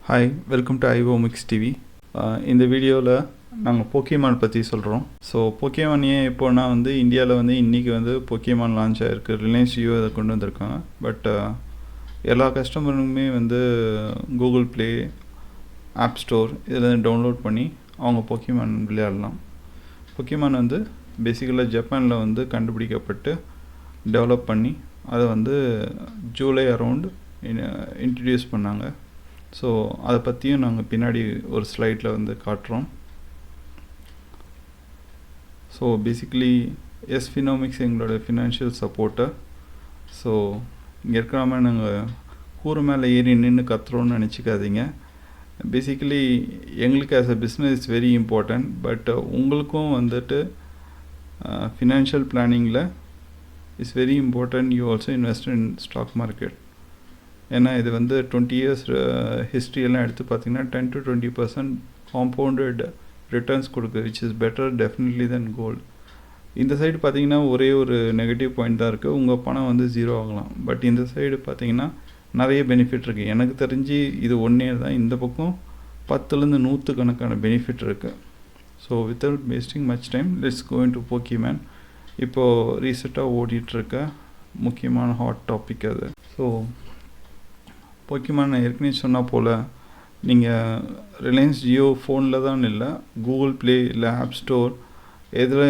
Hi, welcome to iOmics TV. இந்த வீடியோவில் நாங்கள் போக்கிமான் பற்றி சொல்கிறோம். ஸோ போக்கிமான் ஏன் எப்போனா இந்தியாவில் இன்றைக்கி போக்கிமான் லான்ச் ஆகிருக்கு. ரிலையன்ஸ் ஜியோ அதை கொண்டு வந்திருக்காங்க. பட் எல்லா கஸ்டமருக்குமே கூகுள் ப்ளே, ஆப் ஸ்டோர் இதில் டவுன்லோட் பண்ணி அவங்க போக்கிமான் விளையாடலாம். போக்கிமான் பேசிக்கலாக ஜப்பானில் கண்டுபிடிக்கப்பட்டு டெவலப் பண்ணி அதை ஜூலை அரவுண்ட் இன்ட்ரடியூஸ் பண்ணாங்க. ஸோ அதை பற்றியும் நாங்கள் பின்னாடி ஒரு ஸ்லைடில் காட்டுறோம். ஸோ பேசிக்கலி ஃபினோமிக்ஸ் எங்களோட ஃபினான்ஷியல் சப்போர்ட்டர். ஸோ இங்கே இருக்கிறாம நாங்கள் கூறு மேலே ஏறி நின்று கத்துறோன்னு நினச்சிக்காதீங்க. பேசிக்கலி எங்களுக்கு as a business it's very important. But உங்களுக்கும் ஃபினான்ஷியல் பிளானிங்கில் it's very important. You also invest in stock market. ஏன்னா இது 20 இயர்ஸ் ஹிஸ்ட்ரியெல்லாம் எடுத்து பார்த்திங்கன்னா 10 to 20% காம்பவுண்டட் ரிட்டர்ன்ஸ் கொடுக்குது, which is better definitely then gold. இந்த சைடு பார்த்திங்கன்னா ஒரே ஒரு நெகட்டிவ் பாயிண்ட் தான் இருக்குது, உங்கள் பணம் 0 ஆகலாம். பட் இந்த சைடு பார்த்திங்கன்னா நிறைய பெனிஃபிட் இருக்குது. எனக்கு தெரிஞ்சு இது ஒன்றே தான், இந்த பக்கம் 10லேருந்து 100 கணக்கான பெனிஃபிட் இருக்குது. So without wasting much time let's go into Pokemon. இப்போது ரீசெண்டாக ஓடிட்டுருக்க முக்கியமான ஹாட் டாபிக் அது. ஸோ போக்கிமான் நான் ஏற்கனவே சொன்னால் போல் நீங்கள் ரிலையன்ஸ் ஜியோ ஃபோனில் தான் இல்லை, கூகுள் ப்ளே இல்லை ஆப் ஸ்டோர் எதில்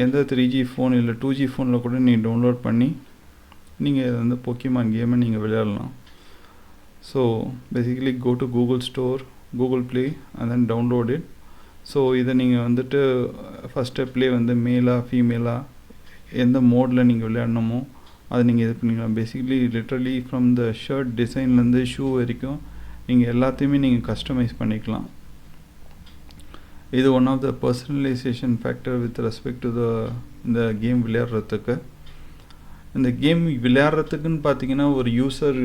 எந்த 3G ஃபோன் இல்லை 2G ஃபோனில் கூட நீங்கள் டவுன்லோட் பண்ணி நீங்கள் போக்கிமான் கேமை நீங்கள் விளையாடலாம். So basically go to Google store, Google play and then download it. So இதை நீங்கள் ஃபஸ்ட் ஸ்டெப்லேயே மேலாக ஃபீமேலாக எந்த மோடில் நீங்கள் விளையாடணுமோ அது நீங்கள் இது பண்ணிக்கலாம். Basically literally from the shirt டிசைன்லேருந்து ஷூ வரைக்கும் நீங்கள் எல்லாத்தையுமே நீங்கள் கஸ்டமைஸ் பண்ணிக்கலாம். இது one of the personalisation factor with respect to இந்த கேம் விளையாடுறதுக்கு. இந்த கேம் விளையாடுறதுக்குன்னு பார்த்தீங்கன்னா ஒரு யூசர்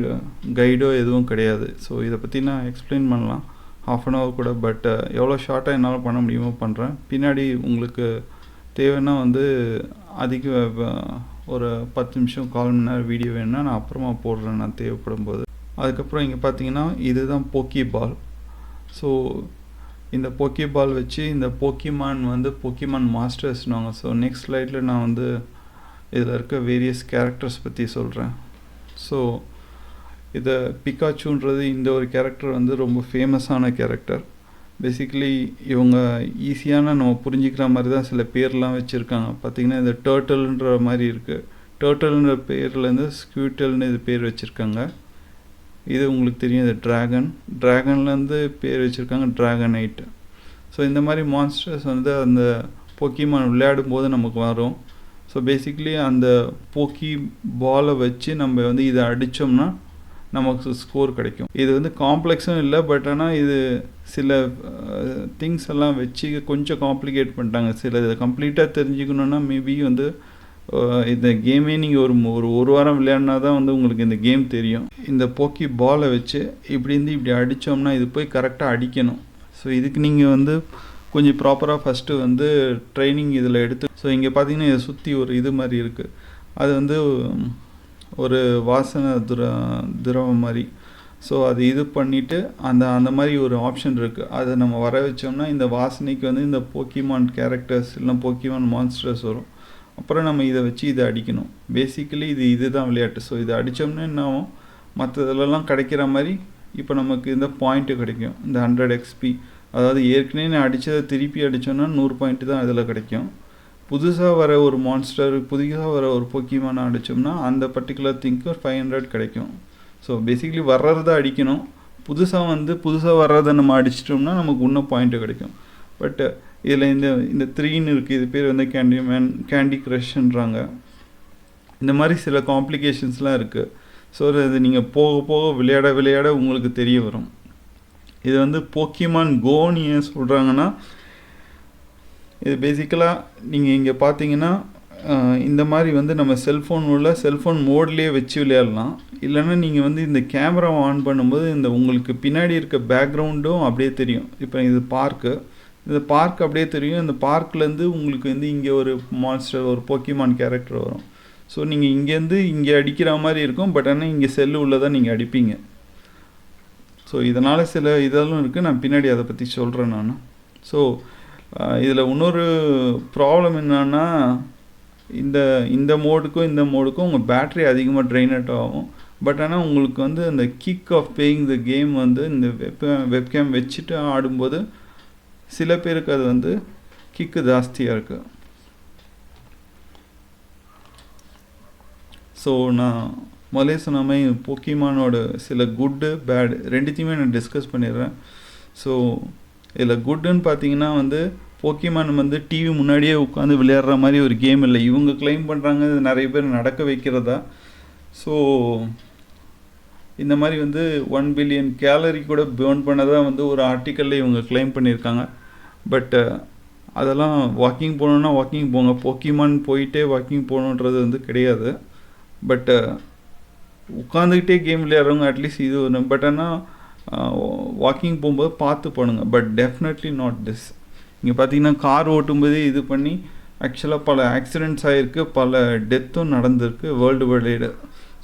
கைடோ எதுவும் கிடையாது. ஸோ இதை பற்றி நான் எக்ஸ்பிளைன் பண்ணலாம் ½ கூட. பட் எவ்வளோ ஷார்ட்டாக என்னால் பண்ண முடியுமோ பண்ணுறேன். பின்னாடி உங்களுக்கு தேவைன்னா அதிக ஒரு 10 நிமிஷம் 1/4 மணி நேரம் வீடியோ வேணுன்னா நான் அப்புறமா போடுறேன் நான் தேவைப்படும் போது. அதுக்கப்புறம் இங்கே பார்த்தீங்கன்னா இதுதான் போக்கி பால். ஸோ இந்த போக்கி பால் வச்சு இந்த போக்கிமான் போக்கிமான் மாஸ்டர்ஸ்னாங்க. ஸோ நெக்ஸ்ட் ஸ்லைடில் நான் இதில் இருக்க வேரியஸ் கேரக்டர்ஸ் பற்றி சொல்கிறேன். ஸோ இதை பிகாச்சுன்றது இந்த ஒரு கேரக்டர் ரொம்ப ஃபேமஸான கேரக்டர். பேசிக்கலி இவங்க ஈஸியான நம்ம புரிஞ்சிக்கிற மாதிரி தான் சில பேர்லாம் வச்சுருக்காங்க. பார்த்திங்கன்னா இந்த டர்ட்டல்ன்ற மாதிரி இருக்குது. டர்ட்டல்ன்ற பேர்லேருந்து ஸ்க்யூட்டல்னு இது பேர் வச்சுருக்காங்க. இது உங்களுக்கு தெரியும், இது ட்ராகன்லேருந்து பேர் வச்சுருக்காங்க ட்ராகனைட். ஸோ இந்த மாதிரி மான்ஸ்டர்ஸ் அந்த போக்கிமான் விளையாடும் போது நமக்கு வரும். ஸோ பேசிக்கலி அந்த போக்கி பாலை வச்சு நம்ம இதை அடித்தோம்னா நமக்கு ஸ்கோர் கிடைக்கும். இது காம்ப்ளெக்ஸும் இல்லை, பட் ஆனால் இது சில திங்ஸ் எல்லாம் வச்சு கொஞ்சம் காம்ப்ளிகேட் பண்ணிட்டாங்க. சில இதை கம்ப்ளீட்டாக தெரிஞ்சுக்கணுன்னா மேபி இந்த கேமே நீங்கள் ஒரு வாரம் விளையாடினா தான் உங்களுக்கு இந்த கேம் தெரியும். இந்த போக்கி பாலை வச்சு இப்படி அடித்தோம்னா இது போய் கரெக்டாக அடிக்கணும். ஸோ இதுக்கு நீங்கள் கொஞ்சம் ப்ராப்பராக ஃபஸ்ட்டு ட்ரைனிங் இதில் எடுத்து. ஸோ இங்கே பார்த்தீங்கன்னா இதை சுற்றி ஒரு இது மாதிரி இருக்குது. அது ஒரு வாசனை திரவம் மாதிரி. ஸோ அது இது பண்ணிவிட்டு அந்த மாதிரி ஒரு ஆப்ஷன் இருக்குது. அதை நம்ம வர வச்சோம்னா இந்த வாசனைக்கு இந்த போக்கிமான் கேரக்டர்ஸ் இல்லை போக்கிமான் மான்ஸ்டர்ஸ் வரும். அப்புறம் நம்ம இதை வச்சு இதை அடிக்கணும். பேசிக்கலி இதுதான் விளையாட்டு. ஸோ இதை அடித்தோம்னா என்ன ஆகும், மற்றதுலலாம் கிடைக்கிற மாதிரி இப்போ நமக்கு இந்த பாயிண்ட்டு கிடைக்கும். இந்த 100 XP, அதாவது ஏற்கனவே நான் அடித்ததை திருப்பி அடித்தோன்னா 100 பாயிண்ட்டு தான் அதில் கிடைக்கும். புதுசாக வர ஒரு மான்ஸ்டர், புதுசாக வர ஒரு போக்கிமான் அடித்தோம்னா அந்த பர்டிகுலர் திங்க்கு 500 கிடைக்கும். ஸோ பேசிக்கலி வர்றதை அடிக்கணும். புதுசாக வர்றதை நம்ம அடிச்சிட்டோம்னா நமக்கு இன்னும் பாயிண்ட்டு கிடைக்கும். பட் இதில் இந்த 3ன்னு இருக்குது. இது பேர் கேண்டி க்ரஷ்ன்றாங்க. இந்த மாதிரி சில காம்ப்ளிகேஷன்ஸ்லாம் இருக்குது. ஸோ அது நீங்கள் போக போக விளையாட உங்களுக்கு தெரிய வரும். இது போக்கிமான் கோன்னு ஏன் சொல்கிறாங்கன்னா, இது பேசிக்கலாக நீங்கள் இங்கே பார்த்தீங்கன்னா இந்த மாதிரி நம்ம செல்ஃபோன் மோட்லேயே வச்சு விளையாடலாம். இல்லைன்னா நீங்கள் இந்த கேமராவை ஆன் பண்ணும்போது உங்களுக்கு பின்னாடி இருக்க பேக்ரவுண்டும் அப்படியே தெரியும். இப்போ இது இந்த பார்க் அப்படியே தெரியும். இந்த பார்க்லேருந்து உங்களுக்கு இங்கே ஒரு மான்ஸ்டர், ஒரு போக்கிமான் கேரக்டர் வரும். ஸோ நீங்கள் இங்கேருந்து இங்கே அடிக்கிற மாதிரி இருக்கும். பட் ஆனால் இங்கே செல்லு உள்ளே தான் நீங்கள் அடிப்பீங்க. ஸோ இதனால் சில இதெல்லாம் இருக்குது, நான் பின்னாடி அதை பற்றி சொல்கிறேன் நான். ஸோ இதில் இன்னொரு ப்ராப்ளம் என்னன்னா, இந்த இந்த மோடுக்கும் இந்த மோடுக்கும் உங்கள் பேட்ரி அதிகமாக ட்ரெயின் அவுட் ஆகும். பட் ஆனால் உங்களுக்கு வந்து அந்த kick of paying the game வந்து இந்த வெப்கேம் வச்சுட்டு ஆடும்போது சில பேருக்கு அது வந்து கிக்கு ஜாஸ்தியாக இருக்குது. ஸோ நான் முதலே சொன்ன மாதிரி போக்கிமானோட சில குட்டு பேட் ரெண்டுத்தையுமே நான் டிஸ்கஸ் பண்ணிடுறேன். ஸோ இதில் குட்டுன்னு பார்த்தீங்கன்னா வந்து போக்கிமான் வந்து டிவி முன்னாடியே உட்காந்து விளையாடுற மாதிரி ஒரு கேம் இல்லை. இவங்க கிளைம் பண்ணுறாங்க நிறைய பேர் நடக்க வைக்கிறதா. ஸோ இந்த மாதிரி வந்து 1 பில்லியன் கேலரி கூட பேர்ன் பண்ணதாக வந்து ஒரு ஆர்டிக்கலில் இவங்க கிளைம் பண்ணியிருக்காங்க. பட் அதெல்லாம் வாக்கிங் போகணுன்னா வாக்கிங் போங்க, போக்கிமான் போயிட்டே வாக்கிங் போகணுன்றது வந்து கிடையாது. பட் உட்காந்துக்கிட்டே கேம் விளையாடுறவங்க அட்லீஸ்ட் இது ஒன்று. பட் ஆனால் வாக்கிங் போகும்போது பார்த்து பண்ணுங்க. But definitely not this. இங்கே பார்த்தீங்கன்னா கார் ஓட்டும்போதே இது பண்ணி ஆக்சுவலாக பல ஆக்சிடெண்ட்ஸ் ஆகிருக்கு, பல டெத்தும் நடந்திருக்கு வேர்ல்டு வைடு.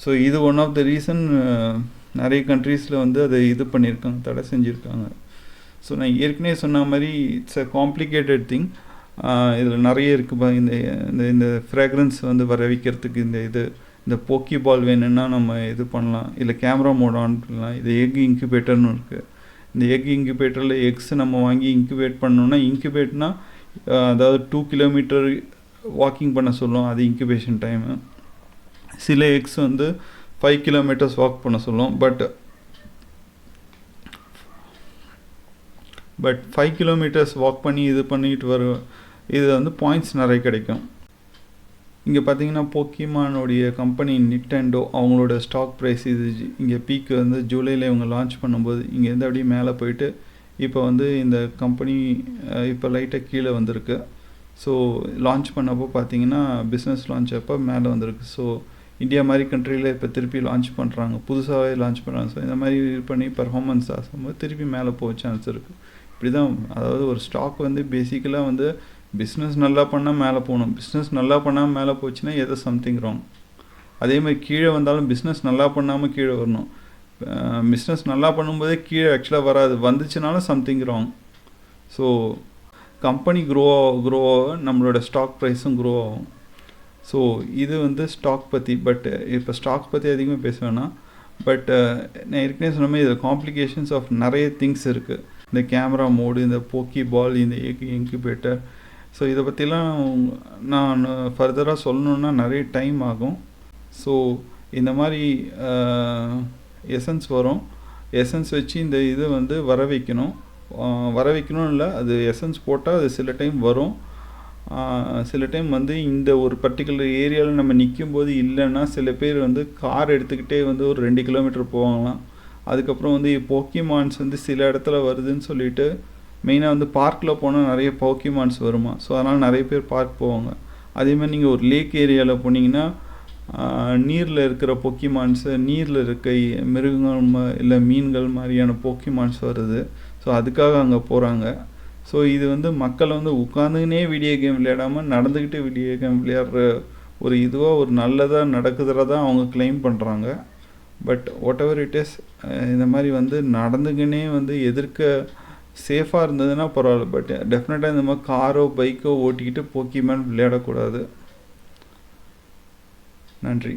ஸோ இது ஒன் ஆஃப் த ரீசன் நிறைய கண்ட்ரீஸில் வந்து அதை இது பண்ணியிருக்காங்க, தடை செஞ்சுருக்காங்க. ஸோ நான் ஏற்கனவே சொன்ன மாதிரி இட்ஸ் அ காம்ப்ளிகேட்டட் திங். இதில் நிறைய இருக்குது. இந்த இந்த ஃப்ராக்ரன்ஸ் வந்து வர வைக்கிறதுக்கு இந்த போக்கி பால் வேணும்னா நம்ம இது பண்ணலாம், இல்லை கேமரா மோட் ஆன் பண்ணலாம். இது எக் இன்குபேட்டர்னு இருக்குது. இந்த எக் இன்குபேட்டரில் எக்ஸ் நம்ம வாங்கி இன்குபேட் பண்ணோன்னா, இன்குபேட்னா அதாவது 2 கிலோமீட்டர் வாக்கிங் பண்ண சொல்லும், அது இன்குபேஷன் டைமு. சில எக்ஸ் வந்து 5 கிலோமீட்டர்ஸ் வாக் பண்ண சொல்லும். பட் 5 கிலோமீட்டர்ஸ் வாக் பண்ணி இது பண்ணிட்டு இது வந்து பாயிண்ட்ஸ் நிறைய கிடைக்கும். இங்கே பார்த்தீங்கன்னா போக்கிமானோடைய கம்பெனி நிட்டெண்டோ அவங்களோட ஸ்டாக் ப்ரைஸ் இது இங்கே பீக் வந்து ஜூலையில் இவங்க லான்ச் பண்ணும்போது இங்கேருந்து அப்படியே மேலே போயிட்டு இப்போ வந்து இந்த கம்பெனி இப்போ லைட்டாக கீழே வந்திருக்கு. ஸோ லான்ச் பண்ணப்போ பார்த்தீங்கன்னா பிஸ்னஸ் லான்ச் அப்போ மேலே வந்திருக்கு. ஸோ இந்தியா மாதிரி கண்ட்ரியில் இப்போ திருப்பி லான்ச் பண்ணுறாங்க, புதுசாகவே லான்ச் பண்ணுறாங்க. ஸோ இந்த மாதிரி இது பண்ணி பர்ஃபார்மன்ஸ் ஆகும்போது திருப்பி மேலே போக சான்ஸ் இருக்குது. இப்படி தான், அதாவது ஒரு ஸ்டாக் வந்து பேசிக்கலாக வந்து பிஸ்னஸ் நல்லா பண்ணால் மேலே போகணும். பிஸ்னஸ் நல்லா பண்ணாமல் மேலே போச்சுன்னா ஏதோ சம்திங் ராங். அதே மாதிரி கீழே வந்தாலும் பிஸ்னஸ் நல்லா பண்ணாமல் கீழே வரணும். பிஸ்னஸ் நல்லா பண்ணும்போதே கீழே ஆக்சுவலாக வராது, வந்துச்சுனாலும் something wrong. So company grow ஆக நம்மளோட ஸ்டாக் ப்ரைஸும் க்ரோ ஆகும். ஸோ இது வந்து ஸ்டாக் பற்றி. பட் இப்போ ஸ்டாக் பற்றி அதிகமாக பேச வேணாம். பட் நான் ஏற்கனவே சொன்ன மாதிரி இதில் காம்ப்ளிகேஷன்ஸ் ஆஃப் நிறைய திங்ஸ் இருக்குது. இந்த கேமரா மோடு, இந்த போக்கி பால், இந்த இன்குபேட்டர். ஸோ இதை பற்றிலாம் நான் ஃபர்தராக சொல்லணுன்னா நிறைய டைம் ஆகும். ஸோ இந்த மாதிரி எசன்ஸ் வரும். எசன்ஸ் வச்சு இந்த இது வந்து வர வைக்கணும் இல்லை, அது எசன்ஸ் போட்டால் அது சில டைம் வரும். சில டைம் வந்து இந்த ஒரு பர்டிகுலர் ஏரியாவில் நம்ம நிற்கும்போது இல்லைன்னா சில பேர் வந்து கார் எடுத்துக்கிட்டே வந்து ஒரு 2 கிலோமீட்டர் போவாங்களாம். அதுக்கப்புறம் வந்து போக்கிமான்ஸ் வந்து சில இடத்துல வருதுன்னு சொல்லிட்டு மெயினாக வந்து பார்க்கில் போனால் நிறைய போக்கிமான்ஸ் வருமா. ஸோ அதனால் நிறைய பேர் பார்க் போவாங்க. அதேமாதிரி நீங்கள் ஒரு லேக் ஏரியாவில் போனீங்கன்னா நீரில் இருக்கிற போக்கிமான்ஸு, நீரில் இருக்க மிருகங்கள் இல்லை மீன்கள் மாதிரியான போக்கிமான்ஸ் வருது. ஸோ அதுக்காக அங்கே போகிறாங்க. ஸோ இது வந்து மக்கள் வந்து உட்காந்துக்கினே வீடியோ கேம் விளையாடாமல் நடந்துக்கிட்டு வீடியோ கேம் விளையாடுற ஒரு இதுவாக ஒரு நல்லதாக நடக்குதுறதா அவங்க கிளைம் பண்ணுறாங்க. But what ever it is, இந்த மாதிரி வந்து நடந்துக்கினே வந்து எதிர்க்க சேஃபாக இருந்ததுன்னா பரவாயில்ல. பட் டெஃபினட்டாக இந்த மாதிரி காரோ பைக்கோ ஓட்டிக்கிட்டு போக்கிமான் விளையாடக்கூடாது. நன்றி.